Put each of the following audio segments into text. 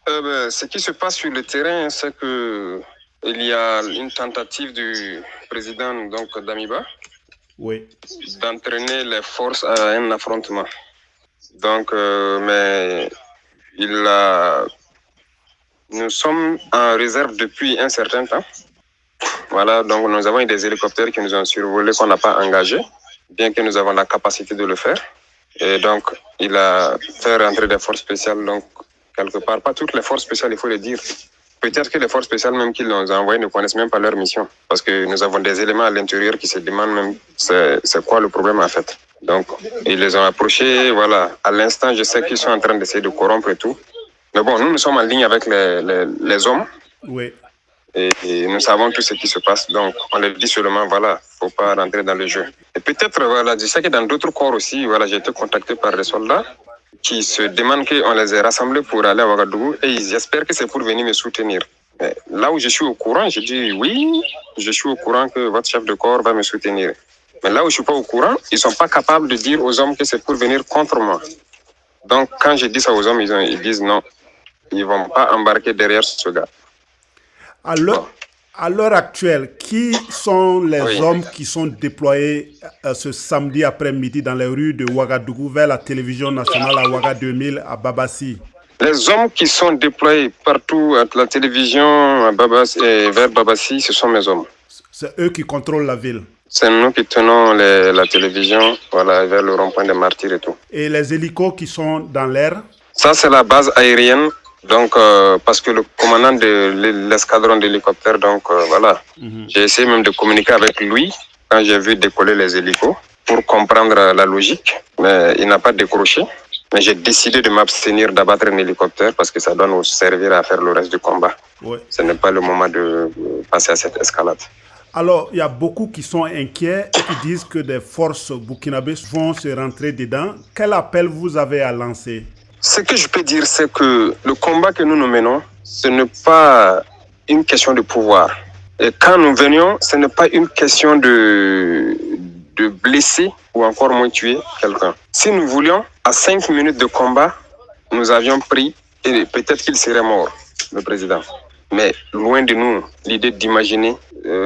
Ce qui se passe sur le terrain, c'est que il y a une tentative du président donc Damiba Oui. d'entraîner les forces à un affrontement. Donc, mais il a... nous sommes en réserve depuis un certain temps. Voilà, donc nous avons eu des hélicoptères qui nous ont survolés qu'on n'a pas engagés, bien que nous avons la capacité de le faire. Et donc, il a fait rentrer des forces spéciales, donc quelque part, pas toutes les forces spéciales, il faut le dire. Peut-être que les forces spéciales même qu'ils nous ont envoyées ne connaissent même pas leur mission. Parce que nous avons des éléments à l'intérieur qui se demandent même c'est quoi le problème en fait. Donc, ils les ont approchés, voilà. À l'instant, je sais qu'ils sont en train d'essayer de corrompre et tout. Mais bon, nous sommes en ligne avec les hommes. Oui. Et nous savons tout ce qui se passe. Donc, on leur dit seulement, voilà, faut pas rentrer dans le jeu. Et peut-être, voilà, je sais que dans d'autres corps aussi, voilà, j'ai été contacté par des soldats qui se demandent qu'on les ait rassemblés pour aller à Ouagadougou et ils espèrent que c'est pour venir me soutenir. Mais là où je suis au courant, je dis oui, je suis au courant que votre chef de corps va me soutenir. Mais là où je suis pas au courant, ils sont pas capables de dire aux hommes que c'est pour venir contre moi. Donc, quand je dis ça aux hommes, ils disent non, ils vont pas embarquer derrière ce gars. À l'heure actuelle, qui sont les Oui. hommes qui sont déployés ce samedi après-midi dans les rues de Ouagadougou vers la télévision nationale à Ouaga 2000 à Babassi? Les hommes qui sont déployés partout à la télévision à Babassi et vers Babassi, ce sont mes hommes. C'est eux qui contrôlent la ville. C'est nous qui tenons la télévision voilà, vers le rond-point des Martyrs et tout. Et les hélicos qui sont dans l'air? Ça, c'est la base aérienne. Donc, parce que le commandant de l'escadron d'hélicoptères, donc voilà, j'ai essayé même de communiquer avec lui quand j'ai vu décoller les hélicos pour comprendre la logique, mais il n'a pas décroché. Mais j'ai décidé de m'abstenir d'abattre un hélicoptère parce que ça doit nous servir à faire le reste du combat. Oui. Ce n'est pas le moment de passer à cette escalade. Alors, il y a beaucoup qui sont inquiets et qui disent que des forces burkinabées vont se rentrer dedans. Quel appel vous avez à lancer? Ce que je peux dire, c'est que le combat que nous menons, ce n'est pas une question de pouvoir. Et quand nous venions, ce n'est pas une question de blesser ou encore moins tuer quelqu'un. Si nous voulions, à 5 minutes de combat, nous avions pris, et peut-être qu'il serait mort, le président. Mais loin de nous, l'idée d'imaginer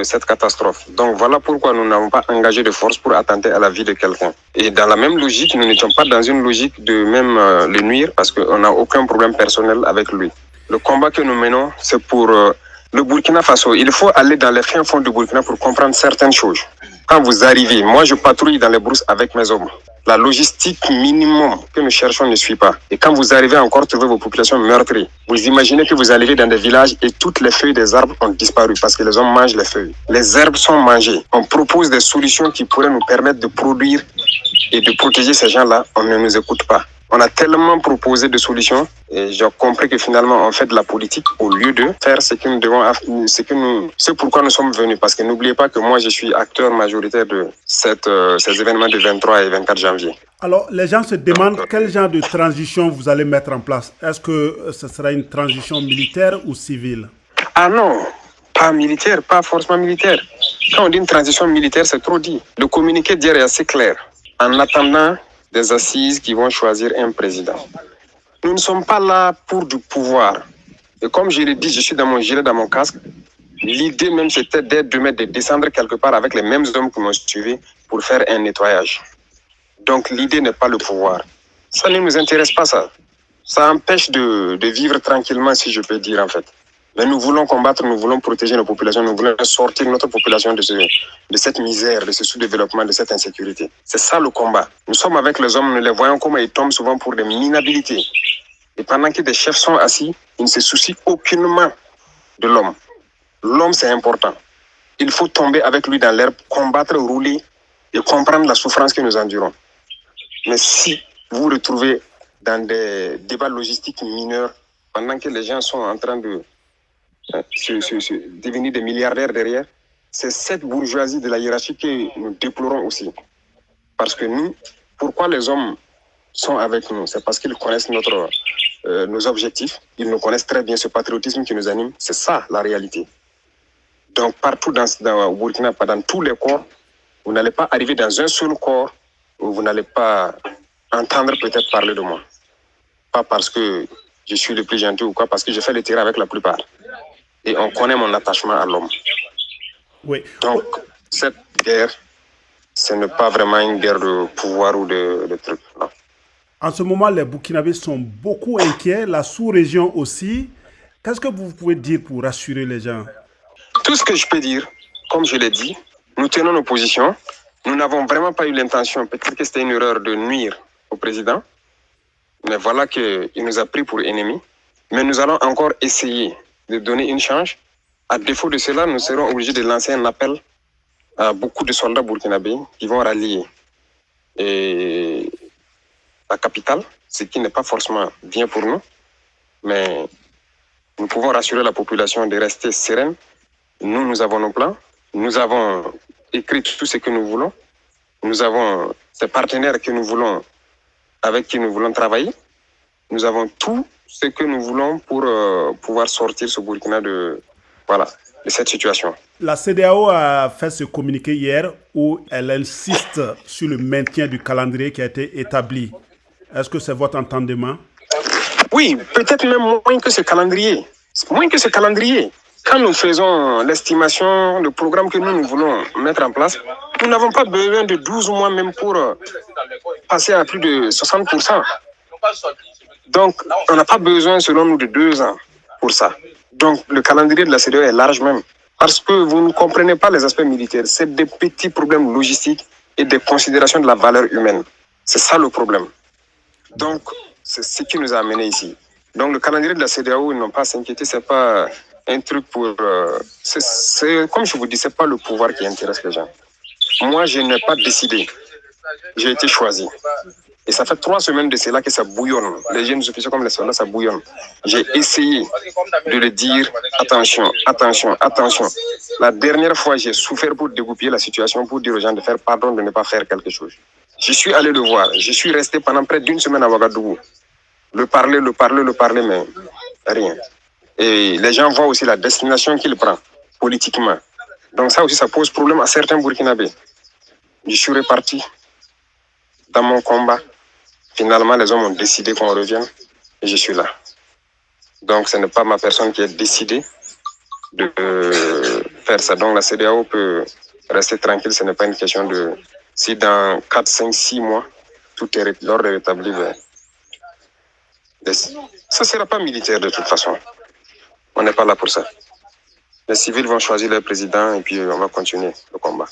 cette catastrophe. Donc voilà pourquoi nous n'avons pas engagé de force pour attenter à la vie de quelqu'un. Et dans la même logique, nous n'étions pas dans une logique de même le nuire parce qu'on n'a aucun problème personnel avec lui. Le combat que nous menons, c'est pour le Burkina Faso. Il faut aller dans les fins fonds du Burkina pour comprendre certaines choses. Quand vous arrivez, moi je patrouille dans les brousses avec mes hommes. La logistique minimum que nous cherchons ne suit pas. Et quand vous arrivez encore trouver vos populations meurtries, vous imaginez que vous arrivez dans des villages et toutes les feuilles des arbres ont disparu parce que les hommes mangent les feuilles. Les herbes sont mangées. On propose des solutions qui pourraient nous permettre de produire et de protéger ces gens-là. On ne nous écoute pas. On a tellement proposé de solutions et j'ai compris que finalement on fait de la politique au lieu de faire ce que nous devons, c'est pourquoi nous sommes venus. Parce que n'oubliez pas que moi je suis acteur majoritaire de ces événements du 23 et 24 janvier. Alors les gens se demandent quel genre de transition vous allez mettre en place. Est-ce que ce sera une transition militaire ou civile? Ah non, pas militaire, pas forcément militaire. Quand on dit une transition militaire, c'est trop dit. Le communiqué d'hier est assez clair. En attendant des assises qui vont choisir un président. Nous ne sommes pas là pour du pouvoir. Et comme je l'ai dit, je suis dans mon gilet, dans mon casque. L'idée même, c'était de descendre quelque part avec les mêmes hommes qui m'ont suivi pour faire un nettoyage. Donc l'idée n'est pas le pouvoir. Ça ne nous intéresse pas, ça. Ça empêche de vivre tranquillement, si je peux dire en fait. Mais nous voulons combattre, nous voulons protéger nos populations, nous voulons sortir notre population de cette misère, de ce sous-développement, de cette insécurité. C'est ça le combat. Nous sommes avec les hommes, nous les voyons comment ils tombent souvent pour des minabilités. Et pendant que des chefs sont assis, ils ne se soucient aucunement de l'homme. L'homme, c'est important. Il faut tomber avec lui dans l'herbe, combattre, rouler et comprendre la souffrance que nous endurons. Mais si vous vous retrouvez dans des débats logistiques mineurs, pendant que les gens sont en train de devenir des milliardaires derrière, c'est cette bourgeoisie de la hiérarchie que nous déplorons aussi. Parce que nous, pourquoi les hommes sont avec nous? C'est parce qu'ils connaissent nos objectifs, ils nous connaissent très bien, ce patriotisme qui nous anime, c'est ça la réalité. Donc partout au Burkina, dans tous les corps, vous n'allez pas arriver dans un seul corps où vous n'allez pas entendre peut-être parler de moi. Pas parce que je suis le plus gentil ou quoi, parce que je fais le terrain avec la plupart. Et on connaît mon attachement à l'homme. Oui. Donc, cette guerre, ce n'est pas vraiment une guerre de pouvoir ou de trucs. Non. En ce moment, les Burkinabés sont beaucoup inquiets, la sous-région aussi. Qu'est-ce que vous pouvez dire pour rassurer les gens? Tout ce que je peux dire, comme je l'ai dit, nous tenons nos positions. Nous n'avons vraiment pas eu l'intention, peut-être que c'était une erreur de nuire au président, mais voilà qu'il nous a pris pour ennemis. Mais nous allons encore essayer de donner une chance. À défaut de cela, nous serons obligés de lancer un appel à beaucoup de soldats burkinabés qui vont rallier la capitale, ce qui n'est pas forcément bien pour nous, mais nous pouvons rassurer la population de rester sereine. Nous avons nos plans, nous avons écrit tout ce que nous voulons, nous avons ces partenaires que nous voulons, avec qui nous voulons travailler, nous avons tout ce que nous voulons pour pouvoir sortir ce Burkina de cette situation. La CEDEAO a fait ce communiqué hier où elle insiste sur le maintien du calendrier qui a été établi. Est-ce que c'est votre entendement? Oui, peut-être même moins que ce calendrier. Moins que ce calendrier. Quand nous faisons l'estimation, le programme que nous voulons mettre en place, nous n'avons pas besoin de 12 mois même pour passer à plus de 60%. Donc, on n'a pas besoin, selon nous, de 2 ans pour ça. Donc, le calendrier de la CEDEAO est large même. Parce que vous ne comprenez pas les aspects militaires. C'est des petits problèmes logistiques et des considérations de la valeur humaine. C'est ça le problème. Donc, c'est ce qui nous a amenés ici. Donc, le calendrier de la CEDEAO, ils n'ont pas à s'inquiéter. C'est pas un truc pour... comme je vous dis, c'est pas le pouvoir qui intéresse les gens. Moi, je n'ai pas décidé. J'ai été choisi. Et ça fait 3 semaines de cela que ça bouillonne. Les jeunes officiers comme les soldats, ça bouillonne. J'ai essayé de le dire, attention, attention, attention. La dernière fois, j'ai souffert pour dégoupiller la situation, pour dire aux gens de faire pardon, de ne pas faire quelque chose. Je suis allé le voir. Je suis resté pendant près d'1 semaine à Ouagadougou. Le parler, mais rien. Et les gens voient aussi la destination qu'il prend, politiquement. Donc ça aussi, ça pose problème à certains Burkinabés. Je suis reparti dans mon combat. Finalement, les hommes ont décidé qu'on revienne et je suis là. Donc, ce n'est pas ma personne qui a décidé de faire ça. Donc, la CEDEAO peut rester tranquille. Ce n'est pas une question de... Si dans 4, 5, 6 mois, tout est l'ordre est rétabli, ça ne sera pas militaire de toute façon. On n'est pas là pour ça. Les civils vont choisir leur président et puis on va continuer le combat.